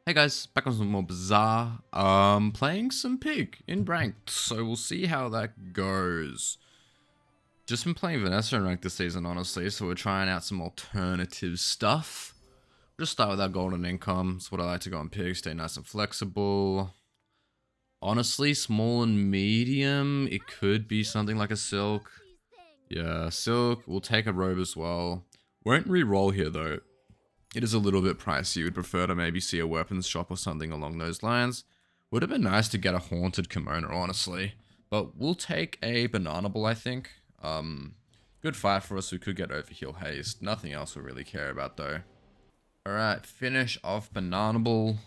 Hey guys, back on some more Bazaar. Playing some Pig in ranked, so we'll see how that goes. Just been playing Vanessa in ranked this season, honestly, so we're trying out some alternative stuff. Just start with our golden income. It's what I like to go on Pig, stay nice and flexible. Honestly, small and medium, it could be something like a Silk. Yeah, Silk, we'll take a robe as well. Won't re-roll here though. It is a little bit pricey. Would prefer to maybe see a weapons shop or something along those lines. Would have been nice to get a haunted kimono, honestly. But we'll take a banana ball, I think. Good fight for us. We could get overheal haste. Nothing else we really care about, though. Alright, finish off banana ball.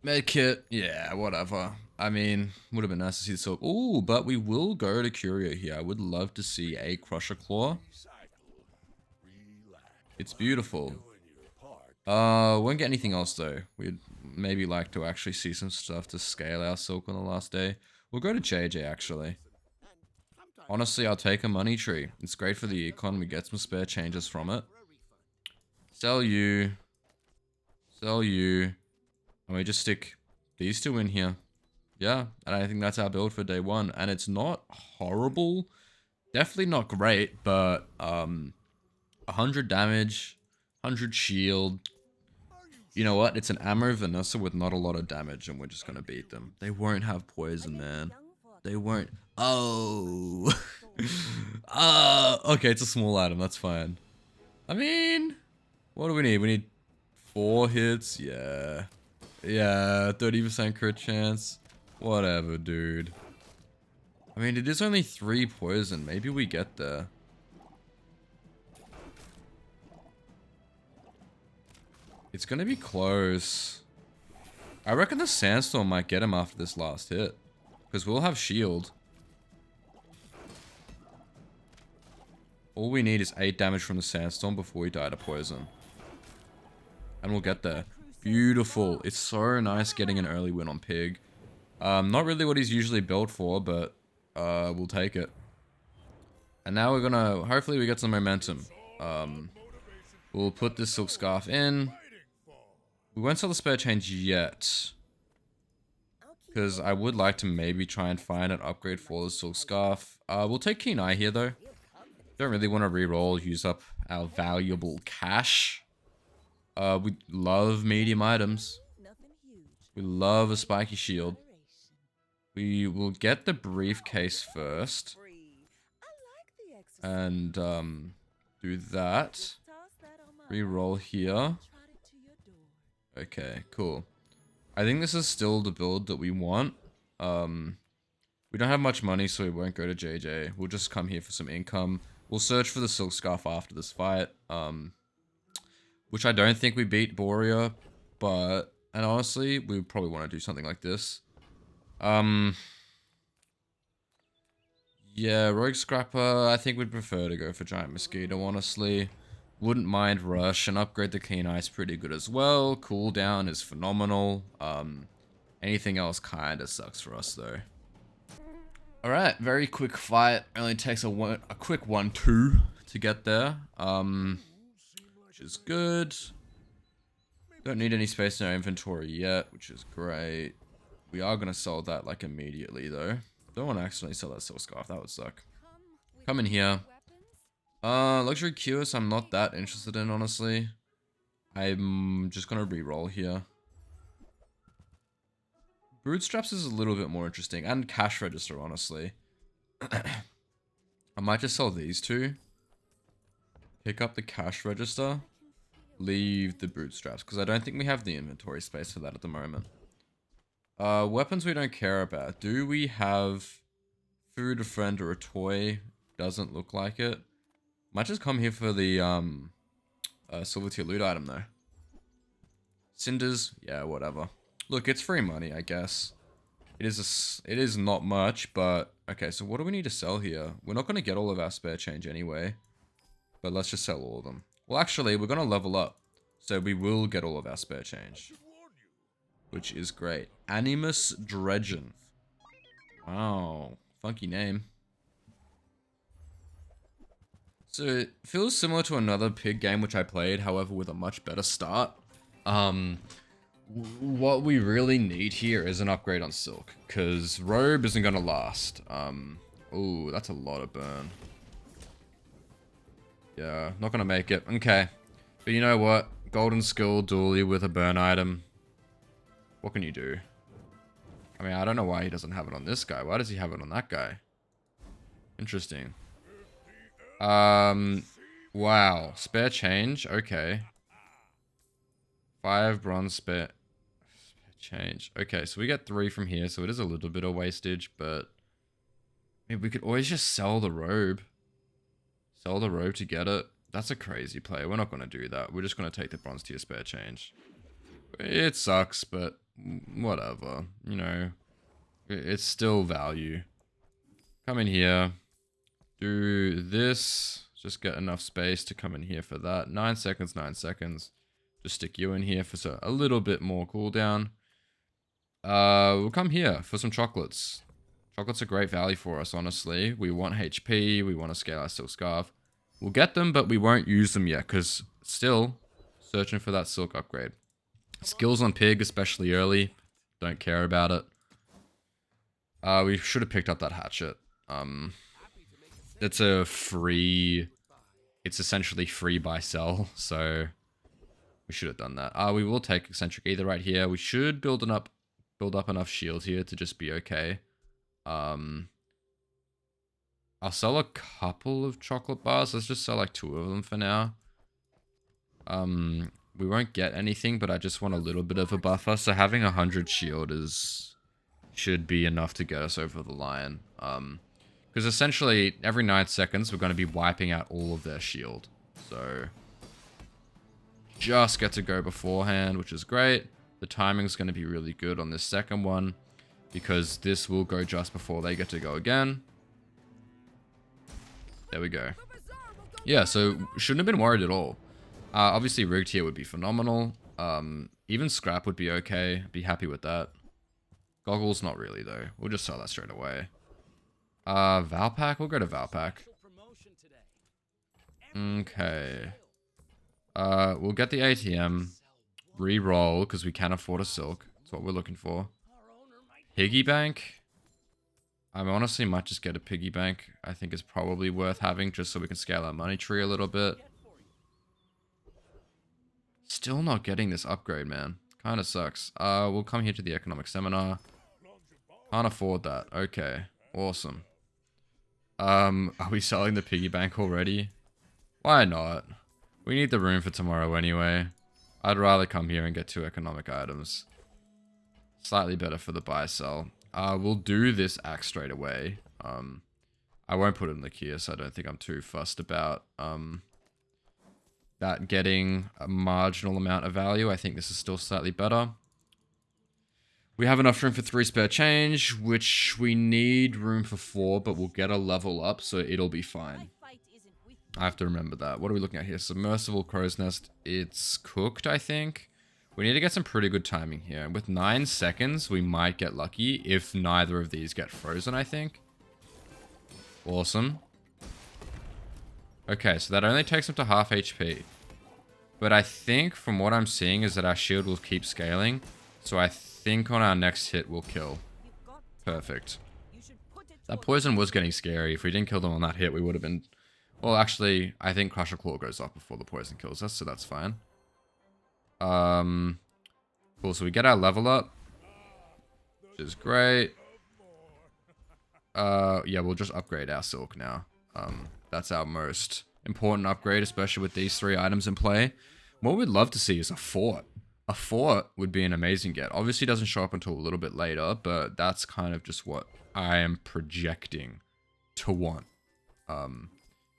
Medkit, yeah, whatever. I mean, would have been nice to see the silk. Ooh, but we will go to Curio here. I would love to see a Crusher Claw. It's beautiful. Won't get anything else though. We'd maybe like to actually see some stuff to scale our silk on the last day. We'll go to JJ actually. Honestly, I'll take a money tree. It's great for the econ. We get some spare changes from it. Sell you. Sell you. And we just stick these two in here. Yeah, and I think that's our build for day one. And it's not horrible. Definitely not great, but 100 damage, 100 shield. You know what? It's an ammo Vanessa with not a lot of damage, and we're just gonna beat them. They won't have poison, man. They won't. Oh. Okay, it's a small item. That's fine. I mean, what do we need? We need 4 hits. Yeah. Yeah, 30% crit chance. Whatever, dude. I mean, it is only 3 poison. Maybe we get there. It's gonna be close. I reckon the sandstorm might get him after this last hit. Because we'll have shield. All we need is 8 damage from the sandstorm before we die to poison. And we'll get there. Beautiful. It's so nice getting an early win on Pig. Not really what he's usually built for, but we'll take it. And now we're gonna, hopefully we get some momentum. We'll put this silk scarf in. We won't sell the spare change yet. Because I would like to maybe try and find an upgrade for the silk scarf. We'll take Keen Eye here though. Don't really want to reroll, use up our valuable cash. We love medium items. We love a spiky shield. We will get the briefcase first. And do that. Reroll here. Okay, cool. I think this is still the build that we want. We don't have much money, so we won't go to JJ. We'll just come here for some income. We'll search for the silk scarf after this fight. Which I don't think we beat Borea, but... And honestly, we probably want to do something like this. Yeah, Rogue Scrapper, I think we'd prefer to go for Giant Mosquito, honestly. Wouldn't mind Rush, and upgrade the Keen Eye is pretty good as well. Cooldown is phenomenal. Anything else kinda sucks for us though. Alright, very quick fight. Only takes a quick 1-2 to get there. Which is good. Don't need any space in our inventory yet, which is great. We are gonna sell that like immediately though. Don't want to accidentally sell that silk scarf, that would suck. Come in here. Luxury Cures, I'm not that interested in, honestly. I'm just gonna re-roll here. Bootstraps is a little bit more interesting, and Cash Register, honestly. I might just sell these two. Pick up the Cash Register. Leave the Bootstraps, because I don't think we have the inventory space for that at the moment. Weapons we don't care about. Do we have food, a friend, or a toy? Doesn't look like it. Might just come here for the silver tier loot item though. Cinders, yeah, whatever. Look, it's free money, I guess. It is not much, but okay. So what do we need to sell here? We're not gonna get all of our spare change anyway, but let's just sell all of them. Well, actually, we're gonna level up, so we will get all of our spare change, which is great. Animus Dredgen. Wow, funky name. So it feels similar to another Pig game which I played, however with a much better start. What we really need here is an upgrade on silk, because robe isn't gonna last. Oh, that's a lot of burn. Yeah, not gonna make it. Okay. But you know what? Golden skill dually with a burn item. What can you do? I mean, I don't know why he doesn't have it on this guy. Why does he have it on that guy? Interesting. Wow. Spare change. Okay. 5 bronze spare change. Okay, so we get 3 from here, so it is a little bit of wastage, but I mean, we could always just sell the robe. Sell the robe to get it. That's a crazy play. We're not going to do that. We're just going to take the bronze tier spare change. It sucks, but whatever. You know, it's still value. Come in here. Do this. Just get enough space to come in here for that. 9 seconds, 9 seconds. Just stick you in here for a little bit more cooldown. We'll come here for some chocolates. Chocolates are great value for us, honestly. We want HP. We want to scale our silk scarf. We'll get them, but we won't use them yet, because still searching for that silk upgrade. Skills on pig, especially early. Don't care about it. We should have picked up that hatchet. It's a free... It's essentially free buy sell, so we should have done that. We will take eccentric either right here. We should build up enough shield here to just be okay. I'll sell a couple of chocolate bars. Let's just sell like 2 of them for now. We won't get anything, but I just want a little bit of a buffer. So having 100 shield should be enough to get us over the line. Because essentially every 9 seconds we're going to be wiping out all of their shield. So just get to go beforehand, which is great. The timing's going to be really good on this second one, because this will go just before they get to go again. There we go. Yeah, so shouldn't have been worried at all. Obviously rigged here would be phenomenal. Even scrap would be okay. Be happy with that. Goggles, not really though. We'll just sell that straight away. Valpack, we'll go to Valpack. Okay. We'll get the ATM. Re-roll, because we can afford a silk. That's what we're looking for. Piggy bank. I honestly might just get a piggy bank. I think it's probably worth having, just so we can scale our money tree a little bit. Still not getting this upgrade, man. Kind of sucks. We'll come here to the economic seminar. Can't afford that. Okay. Awesome. Are we selling the piggy bank already? Why not? We need the room for tomorrow anyway. I'd rather come here and get 2 economic items. Slightly better for the buy-sell. We'll do this axe straight away. I won't put it in the Kia, so I don't think I'm too fussed about that getting a marginal amount of value. I think this is still slightly better. We have enough room for 3 spare change, which we need room for 4, but we'll get a level up, so it'll be fine. I have to remember that. What are we looking at here? Submersible crow's nest. It's cooked, I think. We need to get some pretty good timing here. With 9 seconds, we might get lucky if neither of these get frozen, I think. Awesome. Okay, so that only takes them to half HP. But I think from what I'm seeing is that our shield will keep scaling. So I think on our next hit we'll kill. Perfect. That poison was getting scary. If we didn't kill them on that hit, we would have been... Well, actually, I think Crusher Claw goes off before the poison kills us, so that's fine. Cool, so we get our level up, which is great. Yeah, we'll just upgrade our silk now. That's our most important upgrade, especially with these 3 items in play. What we'd love to see is a fort. A fort would be an amazing get. Obviously, it doesn't show up until a little bit later, but that's kind of just what I am projecting to want,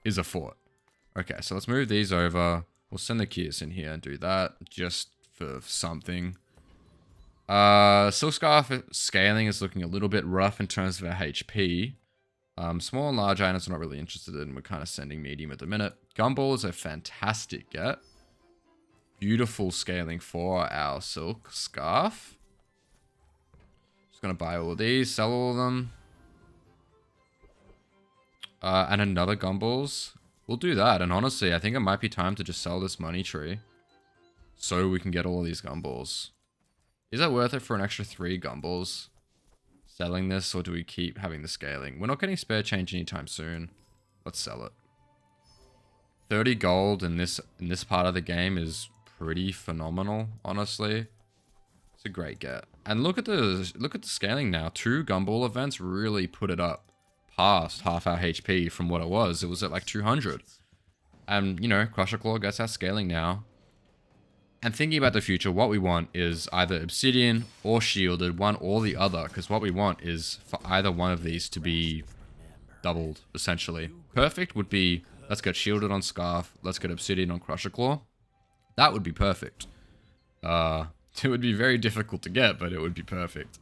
is a fort. Okay, so let's move these over. We'll send the Kias in here and do that, just for something. Silk Scarf scaling is looking a little bit rough in terms of our HP. Small and large items we're not really interested in. We're kind of sending medium at the minute. Gumball is a fantastic get. Beautiful scaling for our Silk Scarf. Just gonna buy all of these, sell all of them. And another Gumballs. We'll do that, and honestly, I think it might be time to just sell this money tree so we can get all of these Gumballs. Is that worth it for an extra 3 gumballs? Selling this, or do we keep having the scaling? We're not getting spare change anytime soon. Let's sell it. 30 gold in this part of the game is pretty phenomenal, honestly. It's a great get. And look at the scaling now. 2 gumball events really put it up past half our HP from what it was. It was at like 200. And, you know, Crusher Claw gets our scaling now. And thinking about the future, what we want is either Obsidian or Shielded, one or the other. Because what we want is for either one of these to be doubled, essentially. Perfect would be, let's get Shielded on Scarf, let's get Obsidian on Crusher Claw. That would be perfect. It would be very difficult to get, but it would be perfect.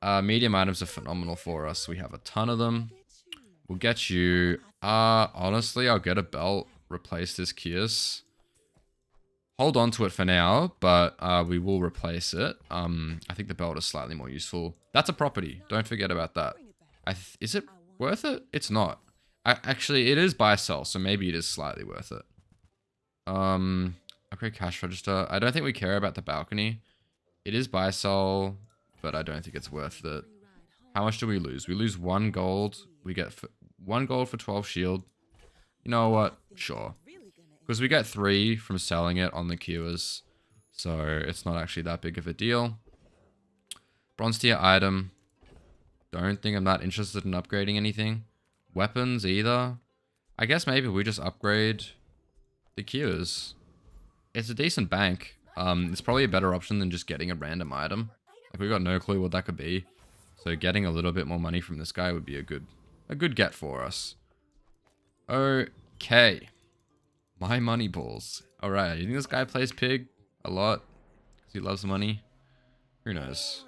Medium items are phenomenal for us. We have a ton of them. We'll get you... honestly, I'll get a belt, replace this Kios. Hold on to it for now, but we will replace it. I think the belt is slightly more useful. That's a property. Don't forget about that. Is it worth it? It's not. Actually, it is buy-sell, so maybe it is slightly worth it. Upgrade cash register. I don't think we care about the balcony. It is buy-sell, but I don't think it's worth it. How much do we lose? We lose 1 gold. We get 1 gold for 12 shield. You know what? Sure. Because we get 3 from selling it on the Kios. So it's not actually that big of a deal. Bronze tier item. Don't think I'm that interested in upgrading anything. Weapons either. I guess maybe we just upgrade the Kios. It's a decent bank. It's probably a better option than just getting a random item. Like, we've got no clue what that could be. So getting a little bit more money from this guy would be a good get for us. Okay. My money balls. Alright, you think this guy plays pig a lot? Because he loves money? Who knows?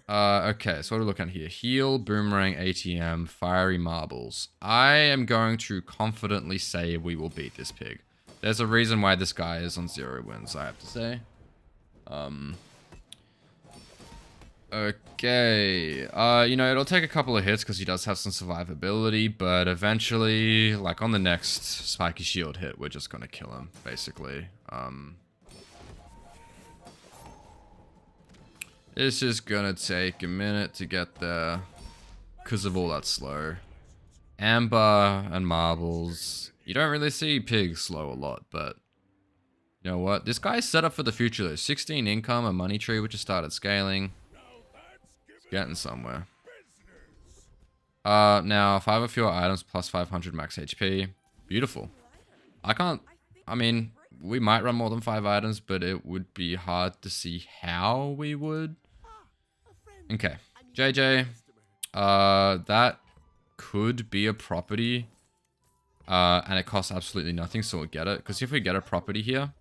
Okay, so what are we looking at here? Heal, boomerang, ATM, fiery marbles. I am going to confidently say we will beat this pig. There's a reason why this guy is on 0 wins, I have to say. Okay. You know, it'll take a couple of hits because he does have some survivability, but eventually, like on the next spiky shield hit, we're just gonna kill him, basically. It's just gonna take a minute to get there because of all that slow. Amber and marbles. You don't really see pigs slow a lot, but you know what? This guy's set up for the future though. 16 income, a money tree which has started scaling. It's getting somewhere. Now 5 or fewer items plus 500 max HP. Beautiful. I mean, we might run more than 5 items, but it would be hard to see how we would. Okay, JJ. That could be a property. And it costs absolutely nothing, so we'll get it. Because if we get a property here,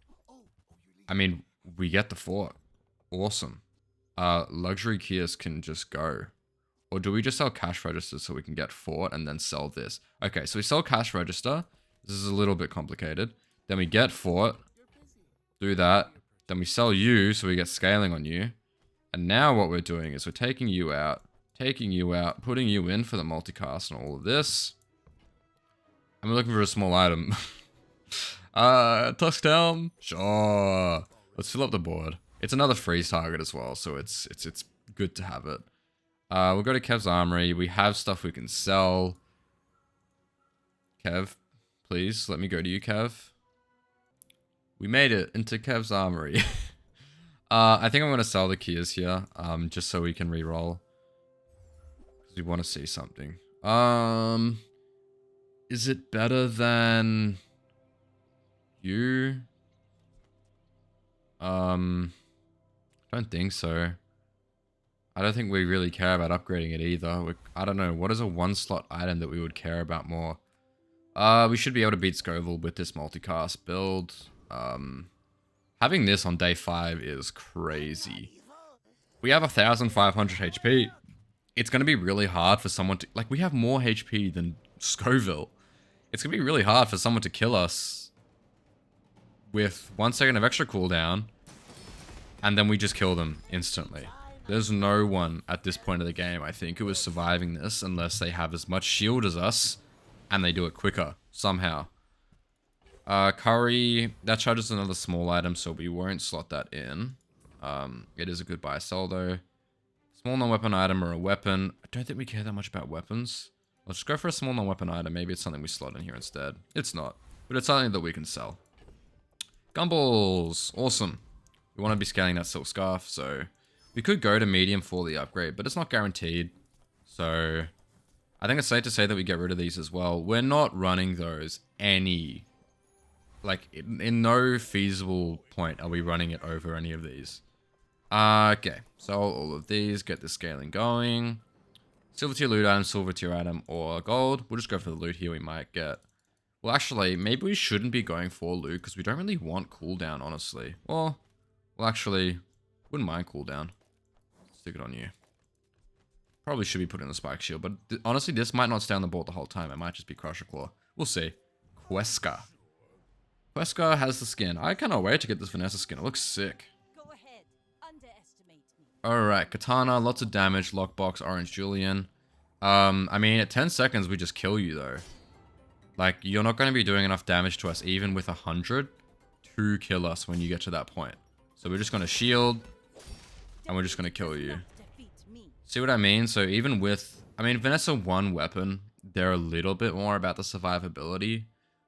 I mean, we get the fort. Awesome. Luxury Kios can just go. Or do we just sell cash register so we can get fort and then sell this? Okay, so we sell cash register. This is a little bit complicated. Then we get fort. Do that. Then we sell you so we get scaling on you. And now what we're doing is we're taking you out, putting you in for the multicast and all of this. And we're looking for a small item. Tuskdown? Sure. Let's fill up the board. It's another freeze target as well, so it's good to have it. We'll go to Kev's Armory. We have stuff we can sell. Kev, please, let me go to you, Kev. We made it into Kev's Armory. I think I'm going to sell the Kios here, just so we can reroll. Because we want to see something. Is it better than you? I don't think so. I don't think we really care about upgrading it either. I don't know. What is a 1-slot item that we would care about more? We should be able to beat Scoville with this multicast build. Having this on day 5 is crazy. We have 1,500 HP. It's going to be really hard for someone to... Like, we have more HP than Scoville. It's going to be really hard for someone to kill us with 1 second of extra cooldown, and then we just kill them instantly. There's no one at this point of the game, I think, who is surviving this unless they have as much shield as us, and they do it quicker, somehow. Curry, that charges another small item, so we won't slot that in. It is a good buy sell though. Small non-weapon item or a weapon. I don't think we care that much about weapons. Let's just go for a small non-weapon item. Maybe it's something we slot in here instead. It's not, but it's something that we can sell. Gumballs, awesome. We want to be scaling that silk scarf, so we could go to medium for the upgrade, but it's not guaranteed. So I think it's safe to say that we get rid of these as well. We're not running those any, like in no feasible point are we running it over any of these. Okay, so all of these, get the scaling going. Silver tier loot item, silver tier item, or gold. We'll just go for the loot here. We might get... Well, actually, maybe we shouldn't be going for loot because we don't really want cooldown, honestly. Well, actually, wouldn't mind cooldown. Stick it on you. Probably should be putting the spike shield, but honestly, this might not stay on the board the whole time. It might just be Crusher Claw. We'll see. Queska. Queska has the skin. I cannot wait to get this Vanessa skin. It looks sick. Alright, Katana, lots of damage, lockbox, Orange Julian. I mean, at 10 seconds, we just kill you, though. Like, you're not going to be doing enough damage to us, even with 100, to kill us when you get to that point. So we're just going to shield, and we're just going to kill you. See what I mean? So even with... I mean, Vanessa 1 weapon, they're a little bit more about the survivability.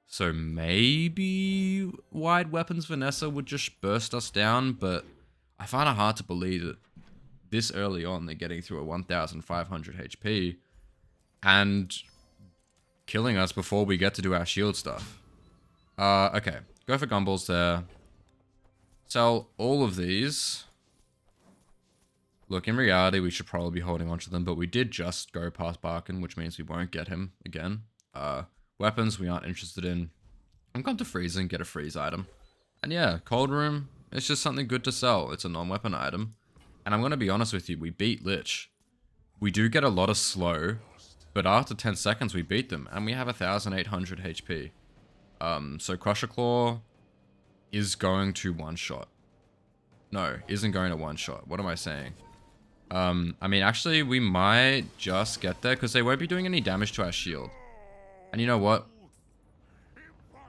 So maybe wide weapons Vanessa would just burst us down, but I find it hard to believe that this early on they're getting through a 1,500 HP and killing us before we get to do our shield stuff. Okay, go for gumballs there. Sell all of these. Look, in reality, we should probably be holding on to them, but we did just go past Barkin, which means we won't get him again. Weapons we aren't interested in. I'm going to freeze and get a freeze item. And yeah, cold room, it's just something good to sell. It's a non-weapon item. And I'm going to be honest with you, we beat Lich. We do get a lot of slow, but after 10 seconds we beat them, and we have 1,800 HP. So Crusher Claw is going to one-shot. No, isn't going to one-shot. What am I saying? I mean, actually, we might just get there, because they won't be doing any damage to our shield. And you know what?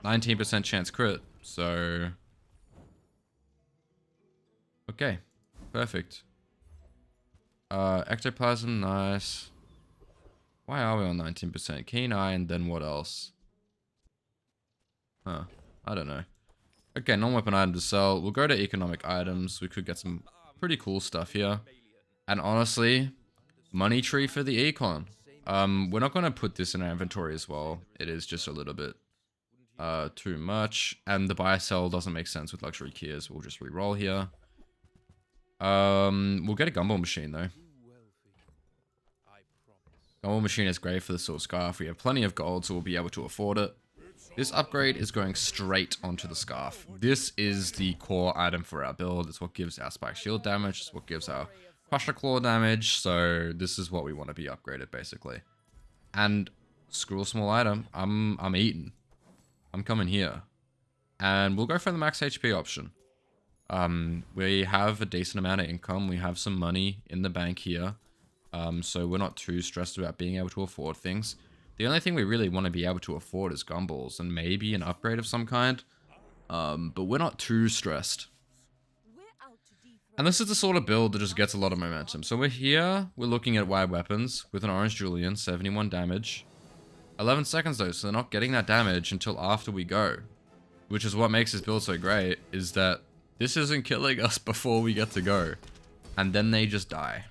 19% chance crit, so... Okay, perfect. Ectoplasm, nice. Why are we on 19%? Keen Eye, and then what else? Huh, I don't know. Okay, non-weapon item to sell. We'll go to economic items. We could get some pretty cool stuff here. And honestly, money tree for the econ. We're not going to put this in our inventory as well. It is just a little bit too much. And the buy sell doesn't make sense with luxury keys. We'll just re-roll here. We'll get a gumball machine though. Gumball machine is great for the silk scarf. We have plenty of gold, so we'll be able to afford it. This upgrade is going straight onto the scarf. This is the core item for our build. It's what gives our spike shield damage. It's what gives our Crusher Claw damage. So this is what we want to be upgraded basically. And screw a small item. I'm eating. I'm coming here. And we'll go for the max HP option. We have a decent amount of income. We have some money in the bank here. So we're not too stressed about being able to afford things. The only thing we really want to be able to afford is gumballs and maybe an upgrade of some kind. But we're not too stressed. And this is the sort of build that just gets a lot of momentum. So we're here, we're looking at wide weapons with an Orange Julian, 71 damage. 11 seconds though, so they're not getting that damage until after we go. Which is what makes this build so great, is that this isn't killing us before we get to go. And then they just die.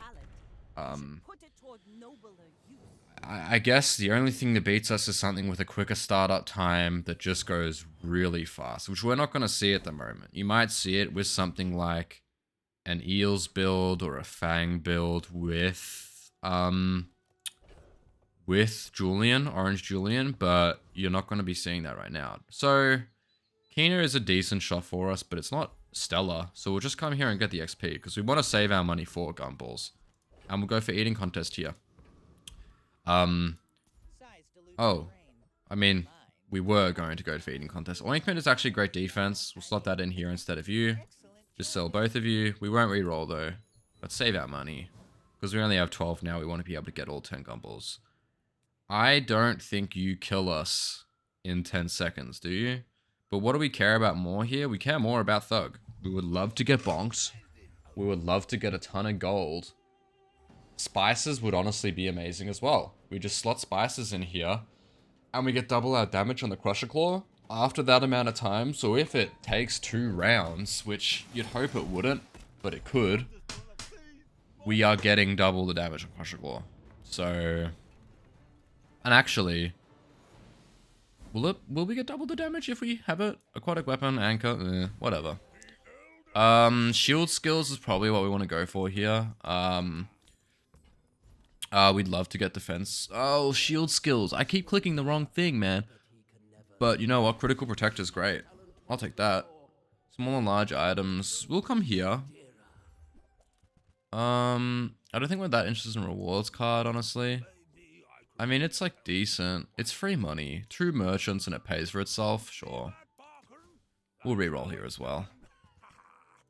I guess the only thing that beats us is something with a quicker startup time that just goes really fast, which we're not going to see at the moment. You might see it with something like an Eels build or a Fang build with Julian, Orange Julian, but you're not going to be seeing that right now. So Kina is a decent shot for us, but it's not stellar. So we'll just come here and get the XP because we want to save our money for gumballs. And we'll go for eating contest here. Oh, I mean, we were going to go for eating contest. Ointment is actually great defense. We'll slot that in here instead of you. Just sell both of you. We won't re-roll though, but save our money. Because we only have 12 now, we want to be able to get all 10 gumballs. I don't think you kill us in 10 seconds, do you? But what do we care about more here? We care more about Thug. We would love to get bonked. We would love to get a ton of gold. Spices would honestly be amazing as well. We just slot spices in here, and we get double our damage on the Crusher Claw after that amount of time. So if it takes 2 rounds, which you'd hope it wouldn't, but it could, we are getting double the damage on Crusher Claw. So, and actually, will we get double the damage if we have it? Aquatic weapon, anchor, whatever. Shield skills is probably what we want to go for here. We'd love to get defense. Oh, shield skills. I keep clicking the wrong thing, man. But you know what? Critical protect is great. I'll take that. Small and large items. We'll come here. I don't think we're that interested in rewards card, honestly. I mean, it's like decent. It's free money. True merchants and it pays for itself. Sure. We'll reroll here as well.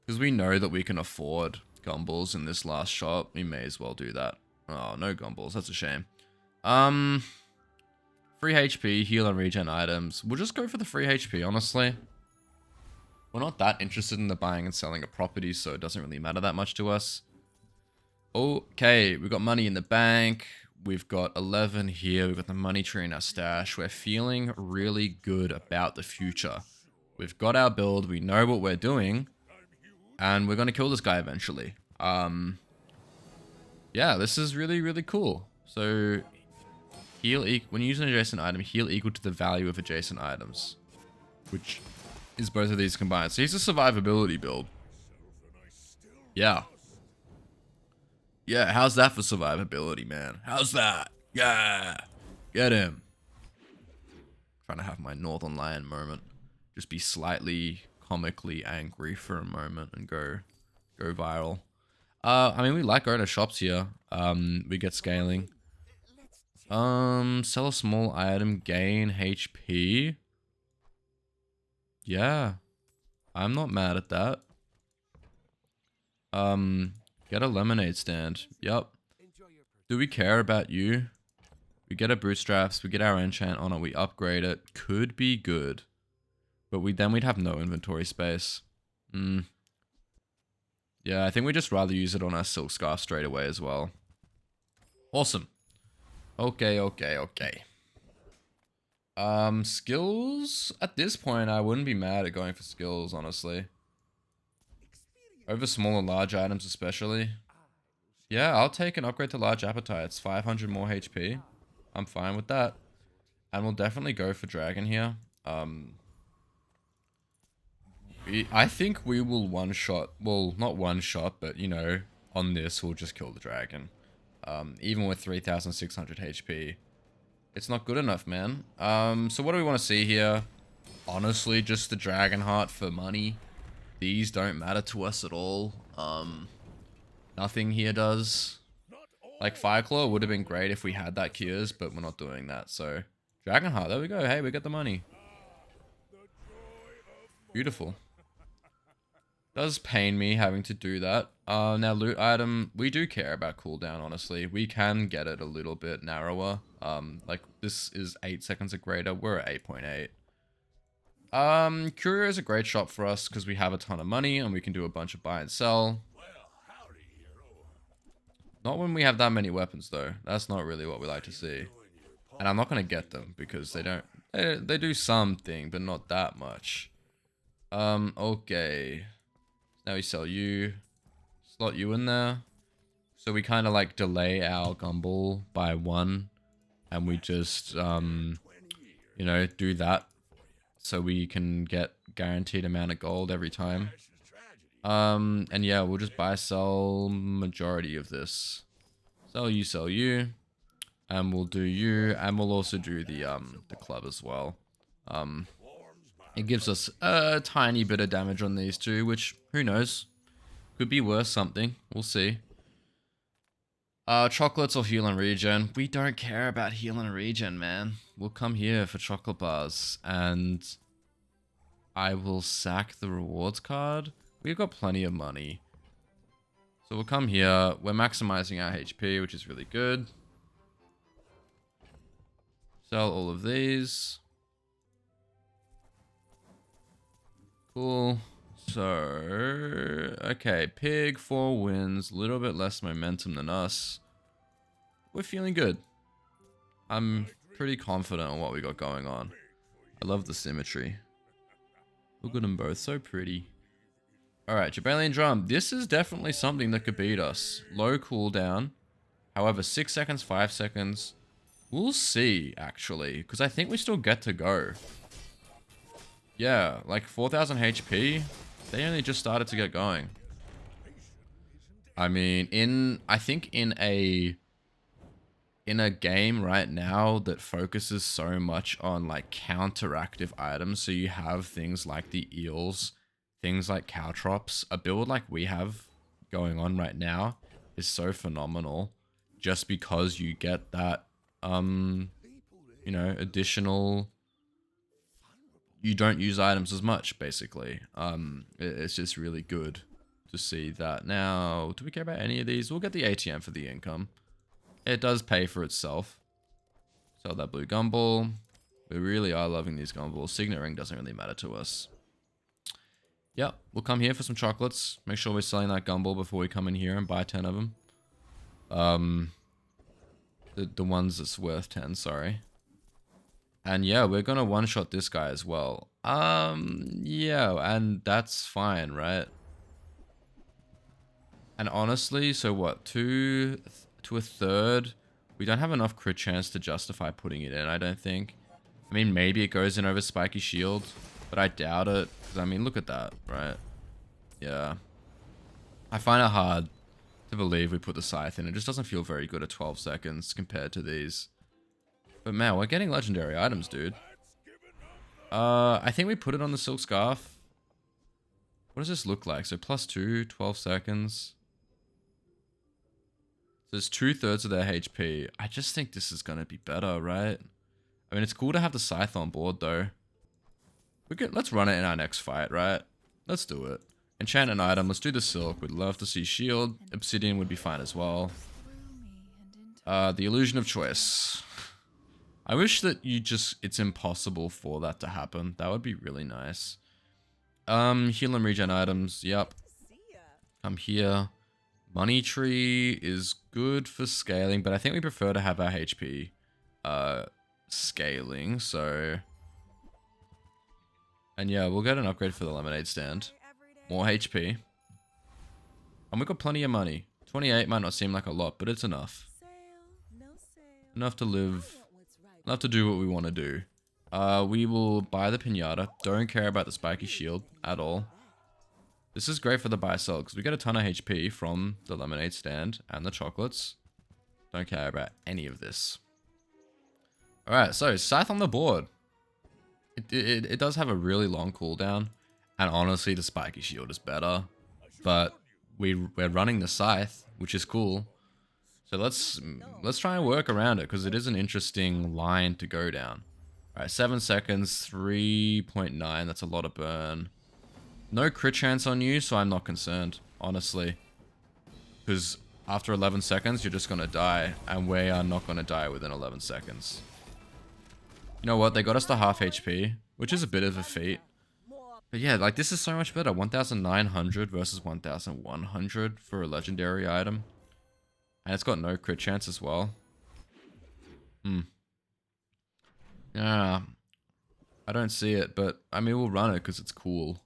Because we know that we can afford gumballs in this last shot. We may as well do that. Oh, no gumballs. That's a shame. Free HP, heal and regen items. We'll just go for the free HP, honestly. We're not that interested in the buying and selling of properties, so it doesn't really matter that much to us. Okay, we've got money in the bank. We've got 11 here. We've got the money tree in our stash. We're feeling really good about the future. We've got our build. We know what we're doing. And we're going to kill this guy eventually. Yeah, this is really, really cool. So, heal when you use an adjacent item, heal equal to the value of adjacent items. Which is both of these combined. So he's a survivability build. Yeah. Yeah, how's that for survivability, man? How's that? Yeah. Get him. Trying to have my Northern Lion moment. Just be slightly comically angry for a moment and go viral. I mean, we like going to shops here. We get scaling. Sell a small item, gain HP. Yeah. I'm not mad at that. Get a lemonade stand. Yup. Do we care about you? We get our bootstraps, we get our enchant on it, we upgrade it. Could be good. But we'd have no inventory space. Yeah, I think we'd just rather use it on our silk scarf straight away as well. Awesome. Okay. Skills? At this point, I wouldn't be mad at going for skills, honestly. Over small and large items especially. Yeah, I'll take an upgrade to large appetite. It's 500 more HP. I'm fine with that. And we'll definitely go for dragon here. I think we will one-shot, well, not one-shot, but, you know, on this, we'll just kill the dragon. Even with 3,600 HP. It's not good enough, man. So what do we want to see here? Honestly, just the dragon heart for money. These don't matter to us at all. Nothing here does. Like, Fireclaw would have been great if we had that cures, but we're not doing that, so... Dragon heart, there we go. Hey, we get the money. Beautiful. Does pain me having to do that. Now loot item, we do care about cooldown, honestly. We can get it a little bit narrower. Like this is 8 seconds or greater. We're at 8.8. Courier is a great shop for us because we have a ton of money and we can do a bunch of buy and sell. Not when we have that many weapons though. That's not really what we like to see. And I'm not going to get them because they don't... They do something, but not that much. Okay. Now we sell you. Slot you in there. So we kind of like delay our gumball by 1. And we just, you know, do that. So we can get guaranteed amount of gold every time. And yeah, we'll just buy, sell majority of this. Sell you. And we'll do you. And we'll also do the club as well. It gives us a tiny bit of damage on these two, which, who knows? Could be worth something. We'll see. Chocolates or heal and regen. We don't care about heal and regen, man. We'll come here for chocolate bars. And I will sack the rewards card. We've got plenty of money. So we'll come here. We're maximizing our HP, which is really good. Sell all of these. Cool. So, okay, pig, 4 wins, a little bit less momentum than us. We're feeling good. I'm pretty confident on what we got going on. I love the symmetry. Look at them both, so pretty. Alright, Jabalian Drum. This is definitely something that could beat us. Low cooldown. However, 6 seconds, 5 seconds. We'll see, actually, because I think we still get to go. Yeah, like 4,000 HP. They only just started to get going. I mean, I think in a game right now that focuses so much on like counteractive items, so you have things like the Eels, things like Caltrops, a build like we have going on right now is so phenomenal just because you get that you know, additional, you don't use items as much basically. It's just really good to see that. Now, do we care about any of these? We'll get the ATM for the income. It does pay for itself. Sell that blue gumball. We really are loving these gumballs. Signet ring doesn't really matter to us. Yep, we'll come here for some chocolates. Make sure we're selling that gumball before we come in here and buy 10 of them. The ones that's worth 10, sorry. And yeah, we're gonna one-shot this guy as well. Yeah, and that's fine, right? And honestly, so what, to a third, we don't have enough crit chance to justify putting it in, I don't think. I mean, maybe it goes in over Spiky Shield, but I doubt it. Because, I mean, look at that, right? Yeah. I find it hard to believe we put the Scythe in. It just doesn't feel very good at 12 seconds compared to these. But man, we're getting legendary items, dude. I think we put it on the Silk Scarf. What does this look like? So +2, 12 seconds. So it's 2/3 of their HP. I just think this is going to be better, right? I mean, it's cool to have the Scythe on board, though. Let's run it in our next fight, right? Let's do it. Enchant an item. Let's do the Silk. We'd love to see Shield. Obsidian would be fine as well. The Illusion of Choice. I wish that it's impossible for that to happen. That would be really nice. Heal and regen items. Yep. Come here. Money Tree is good for scaling, but I think we prefer to have our HP scaling, so... And yeah, we'll get an upgrade for the lemonade stand. More HP. And we've got plenty of money. 28 might not seem like a lot, but it's enough. Enough to live. Enough to do what we want to do. We will buy the pinata. Don't care about the spiky shield at all. This is great for the buy-sell because we get a ton of HP from the lemonade stand and the chocolates. Don't care about any of this. Alright, so Scythe on the board. It does have a really long cooldown. And honestly, the spiky shield is better. But we're running the Scythe, which is cool. So let's try and work around it because it is an interesting line to go down. Alright, 7 seconds, 3.9. That's a lot of burn. No crit chance on you, so I'm not concerned, honestly. Because after 11 seconds, you're just going to die. And we are not going to die within 11 seconds. You know what? They got us to half HP, which is a bit of a feat. But yeah, like this is so much better. 1,900 versus 1,100 for a legendary item. And it's got no crit chance as well. Yeah. I don't see it, but I mean, we'll run it because it's cool.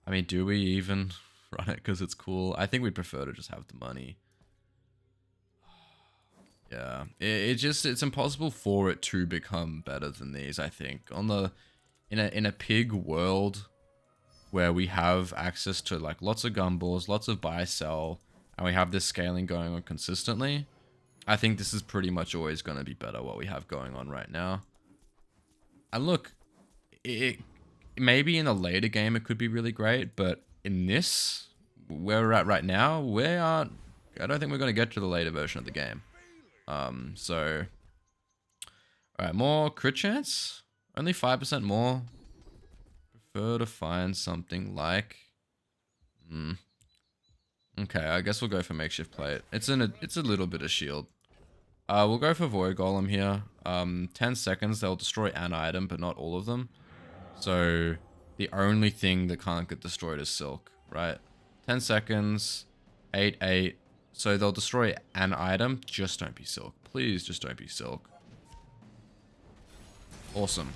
I mean, do we even run it because it's cool? I think we'd prefer to just have the money. Yeah, it's impossible for it to become better than these, I think. In a pig world where we have access to like lots of gumballs, lots of buy sell, and we have this scaling going on consistently, I think this is pretty much always going to be better what we have going on right now. And look, maybe in a later game it could be really great, but in this, where we're at right now, I don't think we're going to get to the later version of the game. So, alright, more crit chance? Only 5% more. Prefer to find something like, okay, I guess we'll go for makeshift plate. It's a little bit of shield. We'll go for Void Golem here. 10 seconds, they'll destroy an item, but not all of them. So, The only thing that can't get destroyed is Silk, right? 10 seconds, 8, 8. So they'll destroy an item, just don't be Silk. Please just don't be Silk. Awesome.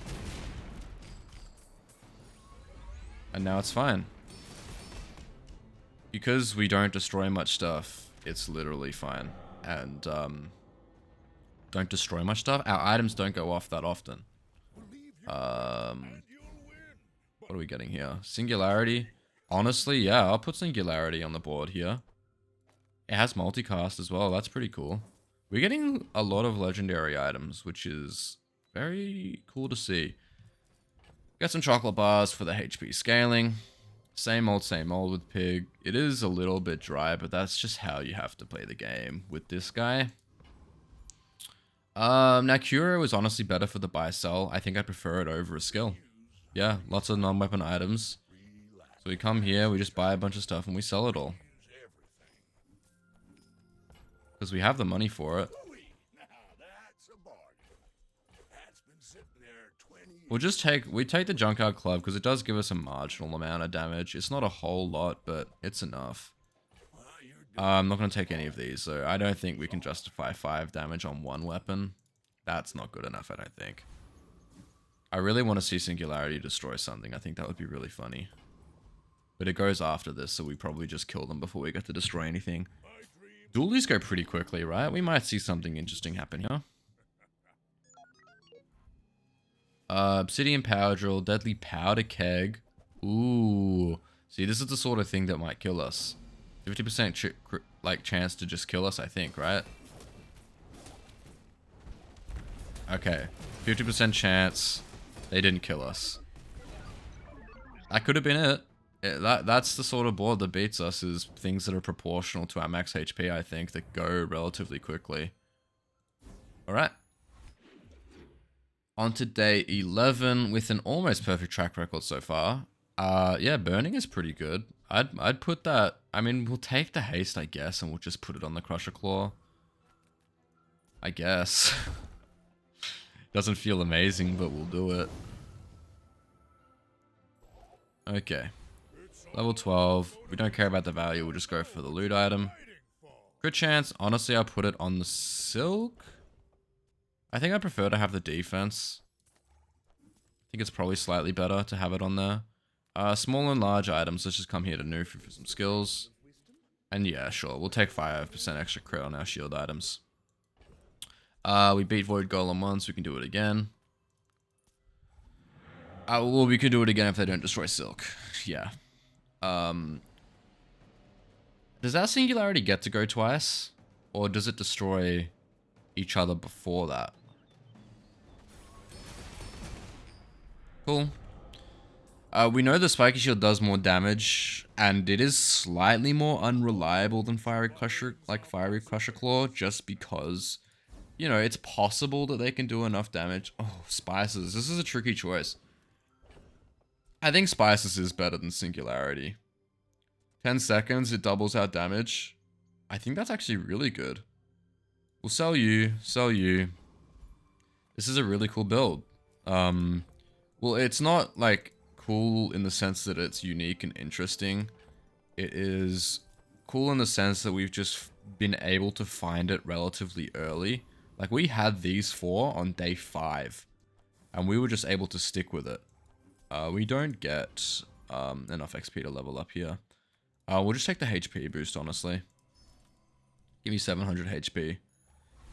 And now it's fine. Because we don't destroy much stuff, it's literally fine. And, don't destroy much stuff. Our items don't go off that often. What are we getting here? Singularity. Honestly, yeah, I'll put Singularity on the board here. It has multicast as well. That's pretty cool. We're getting a lot of legendary items, which is very cool to see. Get some chocolate bars for the HP scaling. Same old with Pig. It is a little bit dry, but that's just how you have to play the game with this guy. Now Curio is honestly better for the buy-sell. I think I prefer it over a skill. Yeah, lots of non-weapon items. So we come here, we just buy a bunch of stuff, and we sell it all. Because we have the money for it. We take the Junkyard Club because it does give us a marginal amount of damage. It's not a whole lot, but it's enough. I'm not going to take any of these, so I don't think we can justify 5 damage on one weapon. That's not good enough, I don't think. I really want to see Singularity destroy something. I think that would be really funny. But it goes after this, so we probably just kill them before we get to destroy anything. Dualies go pretty quickly, right? We might see something interesting happen here. Obsidian Power Drill, Deadly Powder Keg. Ooh. See, this is the sort of thing that might kill us. 50% like chance to just kill us, I think, right? Okay. 50% chance they didn't kill us. That could have been it. That's the sort of board that beats us, is things that are proportional to our max HP, I think, that go relatively quickly. Alright. On to day 11 with an almost perfect track record so far. Yeah, burning is pretty good. I'd put that. I mean, we'll take the haste, I guess, and we'll just put it on the Crusher Claw. I guess. Doesn't feel amazing, but we'll do it. Okay. Level 12. We don't care about the value, we'll just go for the loot item. Good chance. Honestly, I'll put it on the Silk. I think I prefer to have the defense. I think it's probably slightly better to have it on there. Small and large items. Let's just come here to Nufu for some skills. And yeah, sure. We'll take 5% extra crit on our shield items. We beat Void Golem once. We can do it again. Well, we could do it again if they don't destroy Silk. Yeah. Does our Singularity get to go twice? Or does it destroy each other before that? Cool. We know the Spiky Shield does more damage, and it is slightly more unreliable than Fiery Crusher Claw, just because, you know, it's possible that they can do enough damage. Oh, Spices. This is a tricky choice. I think Spices is better than Singularity. 10 seconds, it doubles our damage. I think that's actually really good. We'll sell you. This is a really cool build. Well, it's not, like, cool in the sense that it's unique and interesting. It is cool in the sense that we've just been able to find it relatively early. Like, we had these 4 on day 5, and we were just able to stick with it. We don't get enough XP to level up here. We'll just take the HP boost, honestly. Give me 700 HP.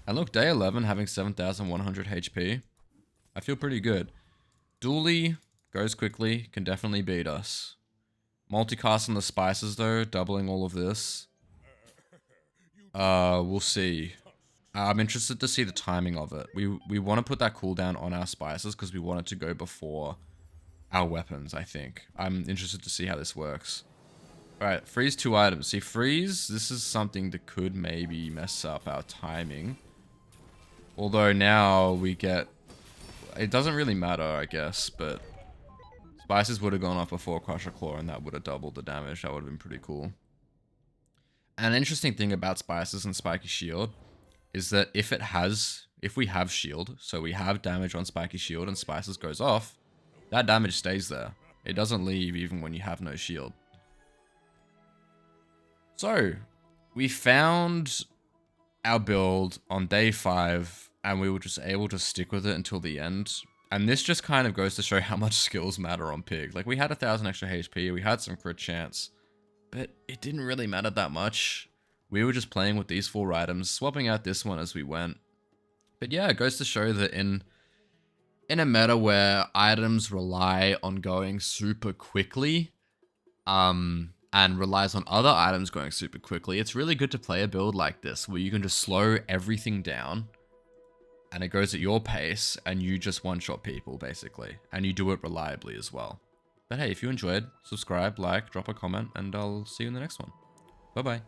And look, day 11 having 7,100 HP. I feel pretty good. Dually goes quickly, can definitely beat us. Multicast on the Spices though, doubling all of this. We'll see. I'm interested to see the timing of it. We want to put that cooldown on our Spices because we want it to go before our weapons, I think. I'm interested to see how this works. Alright, freeze 2 items. See, freeze, this is something that could maybe mess up our timing. Although now we get... It doesn't really matter, I guess, but... Spices would have gone off before Crusher Claw and that would have doubled the damage. That would have been pretty cool. And an interesting thing about Spices and Spiky Shield is that if we have shield, so we have damage on Spiky Shield and Spices goes off, that damage stays there. It doesn't leave even when you have no shield. So, we found our build on day 5, and we were just able to stick with it until the end. And this just kind of goes to show how much skills matter on Pig. Like, we had 1,000 extra HP, we had some crit chance, but it didn't really matter that much. We were just playing with these 4 items, swapping out this one as we went. But yeah, it goes to show that in a meta where items rely on going super quickly, and relies on other items going super quickly, it's really good to play a build like this, where you can just slow everything down, and it goes at your pace, and you just one-shot people, basically. And you do it reliably as well. But hey, if you enjoyed, subscribe, like, drop a comment, and I'll see you in the next one. Bye-bye.